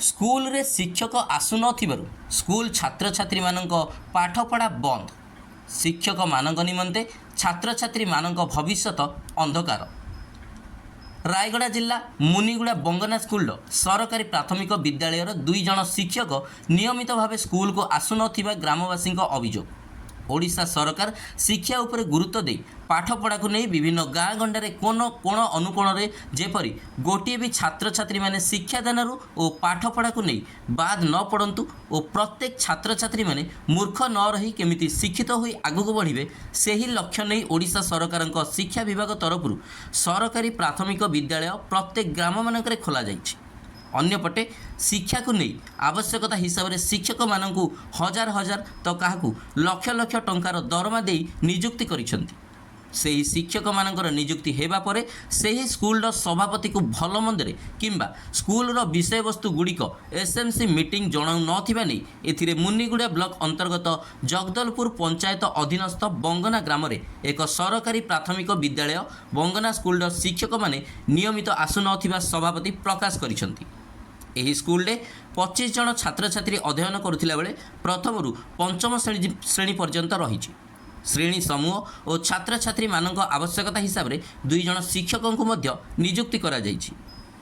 School रे शिक्षक आसु नथिबारु स्कूल छात्र छात्री मानक पाठपढ़ा बंद। शिक्षक मानक निमंते छात्र छात्री मानक भविष्यत अंधकार। रायगड़ा जिला मुनिगुड़ा बंगना स्कूल सरकारी प्राथमिक विद्यालय दुई जन शिक्षक नियमित भाव स्कूल को आसु नथिबा ग्रामवासी अभियोग। ओडिशा सरकार शिक्षा उपर गुरुत्व दे पाठपढ़ा को नहीं विभिन्न गाँ गंडारे कोण कोण अनुकोण जेपरी गोटे भी छात्र छात्री माने शिक्षादान और पाठपढ़ा को नहीं बाद न पड़तु और प्रत्येक छात्र छात्री माने मूर्ख न रही केमिति शिक्षित होई आगक बढ़े से ही लक्ष्य नहीं ओडिशा सरकार शिक्षा विभाग तरफ सरकारी प्राथमिक विद्यालय प्रत्येक ग्राम मानक खोल जाइछि। अन्यपटे शिक्षा को नहीं आवश्यकता हिसाब से शिक्षक मानू हजार हजार तो क्या लक्ष लक्ष टंकार दरमा दे नियुक्ति करिसेंती। से ही शिक्षक मानकर नियुक्ति हेबा परे से ही स्कूल सभापति को भल मंदरे किंबा स्कूल विषय वस्तु गुड़िक एसएमसी मीटिंग जणाऊ नथिबा नहीं एथिरे मुनिगुड़ा ब्लॉक अंतर्गत जगदलपुर पंचायत अधीनस्थ बंगना ग्राम रे एक सरकारी प्राथमिक विद्यालय बंगना स्कूल शिक्षक माने नियमित आसु नथिबा सभापति प्रकाश करिसेंती। एही स्कूल रे 25 जन छात्र छात्री अध्ययन करुथिला बेले प्रथम रु पंचम श्रेणी पर्यंत रही श्रेणी समूह और छात्र छात्री मानक आवश्यकता हिसाब से 2 जन शिक्षकों को मध्य नियुक्ति करा जाइछि।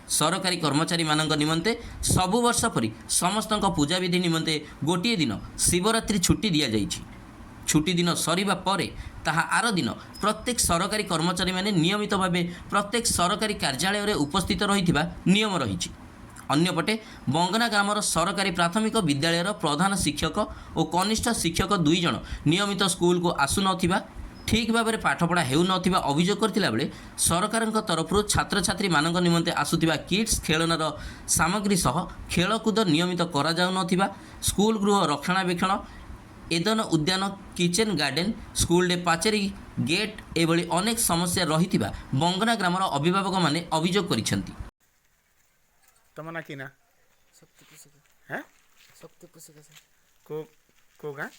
सरकारी कर्मचारी मानक निमंते सबु वर्ष परि समस्त पूजा विधि निमंते गोटे दिन शिवरात्रि छुट्टी दिया जाइछि। छुट्टी दिन सरीबा परे ताहा आर दिन प्रत्येक सरकारी कर्मचारी माने नियमित भावे प्रत्येक सरकारी कार्यालय रे उपस्थित रहिथिबा नियम रहिछि। अन्यपटे बंगना ग्रामर सरकारी प्राथमिक विद्यालय प्रधान शिक्षक और कनिष्ठ शिक्षक 2 जन नियमित स्कूल को आसु नथिबा ठीक भाव में पाठपढ़ा हेउ नथिबा अभियोग करथिला बेले सरकार तरफ छात्र छात्री मानक निमंते आसुथिबा किड्स खेलनार सामग्री सह खेलकूद नियमित करा जाउ नथिबा स्कूल गृह रक्षणाबेक्षण एदन उद्यान किचेन गार्डन स्कूल पाचेरी गेट एभली अनेक समस्या रहिथिबा बंगना ग्रामर अभिभावक माने अभियोग करिसेंती। तुम ना कि ना शक्ति पुस्तक हैं शक्ति पुस्तक से को गाँ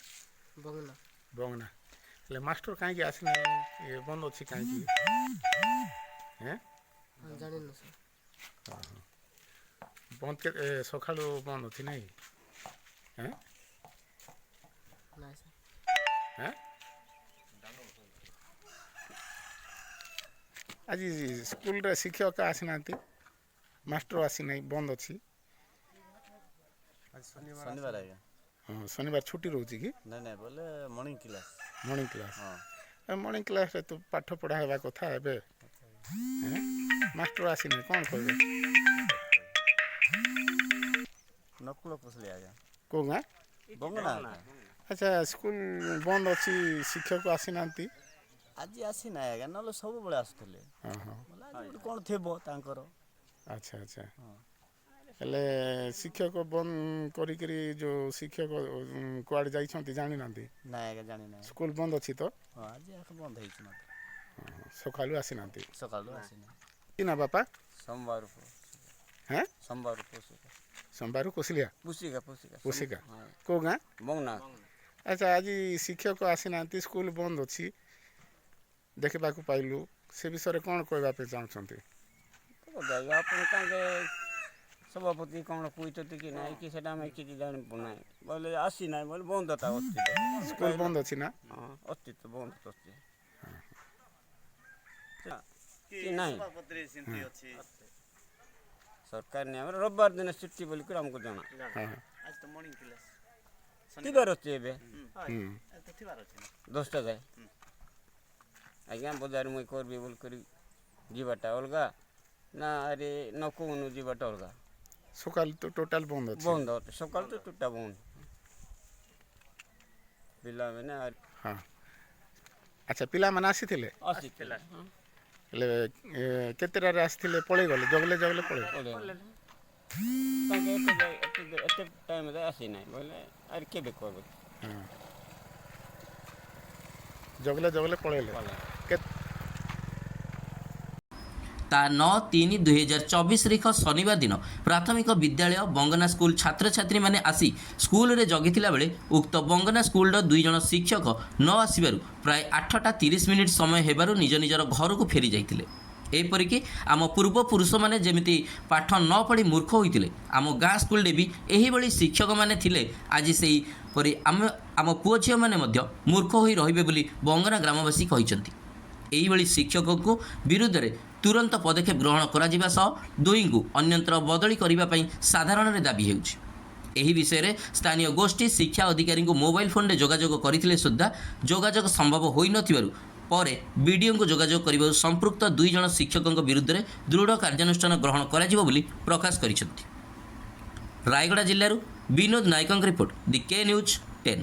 बगना बंगना ले मास्टर कहीं आसना ये बंद अच्छी कहीं हैं जानी न सर बंद के सकाल बंद अच्छी नहीं हैं ना सर हैं आज स्कूल रे शिक्षक आसना मास्टर आसी नहीं बंद अच्छी शनिवार आज्ञा हाँ शनिवार छुट्टी रोचे कि नहीं बोले मॉर्निंग क्लास मॉर्निंग क्लास रे तो पाठ पढ़ा हेबा कथा हेबे मास्टर आसी नहीं कौन कहबे नकुल पोसले आज्ञा को गाँ बंगना अच्छा स्कूल बंद अच्छी शिक्षक आसी नांती आज आसी ना आज्ञा नलो सब बळे आसुतले हाँ हाँ बोले कोन थेबो तांकर अच्छा अच्छा हेले शिक्षक बंद करी जो शिक्षक कुआड़े जाइछंती जानि नांती ना आज्ञा जानि ना स्कूल बंद अछि तो हां आज आख बंद हेछ मत सकाळु आसी नांती सकाळु आसी ना कि ना बापा सोमवार को हैं सोमवार पोसुका सोमवार कोसिलिया पुसिका पुसिका को गाँ बंगना अच्छा आज शिक्षक आसी नांती स्कूल बंद अछि देखबा को पाइलु से विषय कोन कहबा पे चाहछंती अपन कांगे सभापति कौन कहते कि ना कि सेटा में कि जान पना बोले आसी ना बोले बंद था अस्ति स्कूल बंद अछि ना हां अस्ति तो बंद अस्ति कि नहीं सभापति सिंती अछि सरकार ने हमर रविवार दिन छुट्टी बोली कर हमको जाना हां आज तो मॉर्निंग क्लास तिबार अछि एबे आज तो थिबार अछि 10 टा जाय आज्ञा बाजार में करबे बोल करी जीवाटा अलगा ना अरे नकोनु जीवाटा अलगा सकाल तो टोटल बंद अछि बंद सकाल तो टूटा बंद पिला में ना हां अच्छा पिला मन आसीथिले आसी पिला ले केतेरा रे आसीथिले पळे गले जगले पळे एते टाइम रे आसी नहीं बोले अरे केबे करबे हां जगले पळेले ता 9/3/2024 तारीख शनिवार दिन प्राथमिक विद्यालय बंगना स्कूल छात्र छात्री माने आसी स्कूल रे जगिथिला बेले उक्त बंगना स्कूल 2 जन शिक्षक न आसीबारु प्राय 8:30 समय हेबारु निज निजर घर को फेरी जाइथिले। ଏପରିକି ଆମ ପୂର୍ବପୁରୁଷମାନେ ଯେମିତି ପାଠ ନ ପଢ଼ି ମୂର୍ଖ ହୋଇଥିଲେ, ଆମ ଗାଁ ସ୍କୁଲରେ ବି ଏହିଭଳି ଶିକ୍ଷକମାନେ ଥିଲେ। ଆଜି ସେହିପରି ଆମ ପୁଅ ଝିଅମାନେ ମଧ୍ୟ ମୂର୍ଖ ହୋଇ ରହିବେ ବୋଲି ବଙ୍ଗନା ଗ୍ରାମବାସୀ କହିଛନ୍ତି। ଏହିଭଳି ଶିକ୍ଷକଙ୍କୁ ବିରୁଦ୍ଧରେ ତୁରନ୍ତ ପଦକ୍ଷେପ ଗ୍ରହଣ କରାଯିବା ସହ ଦୁହିଁଙ୍କୁ ଅନ୍ୟତ୍ର ବଦଳି କରିବା ପାଇଁ ସାଧାରଣରେ ଦାବି ହେଉଛି। ଏହି ବିଷୟରେ ସ୍ଥାନୀୟ ଗୋଷ୍ଠୀ ଶିକ୍ଷା ଅଧିକାରୀଙ୍କୁ ମୋବାଇଲ ଫୋନ୍ରେ ଯୋଗାଯୋଗ କରିଥିଲେ ସୁଦ୍ଧା ଯୋଗାଯୋଗ ସମ୍ଭବ ହୋଇନଥିବାରୁ ପରେ ବିଡ଼ିଓଙ୍କୁ ଯୋଗାଯୋଗ କରିବାରୁ ସମ୍ପୃକ୍ତ 2 ଜଣ ଶିକ୍ଷକଙ୍କ ବିରୁଦ୍ଧରେ ଦୃଢ଼ କାର୍ଯ୍ୟାନୁଷ୍ଠାନ ଗ୍ରହଣ କରାଯିବ ବୋଲି ପ୍ରକାଶ କରିଛନ୍ତି। ରାୟଗଡ଼ା ଜିଲ୍ଲାରୁ ବିନୋଦ ନାୟକଙ୍କ ରିପୋର୍ଟ, ଦି କେ ନ୍ୟୁଜ୍ 10।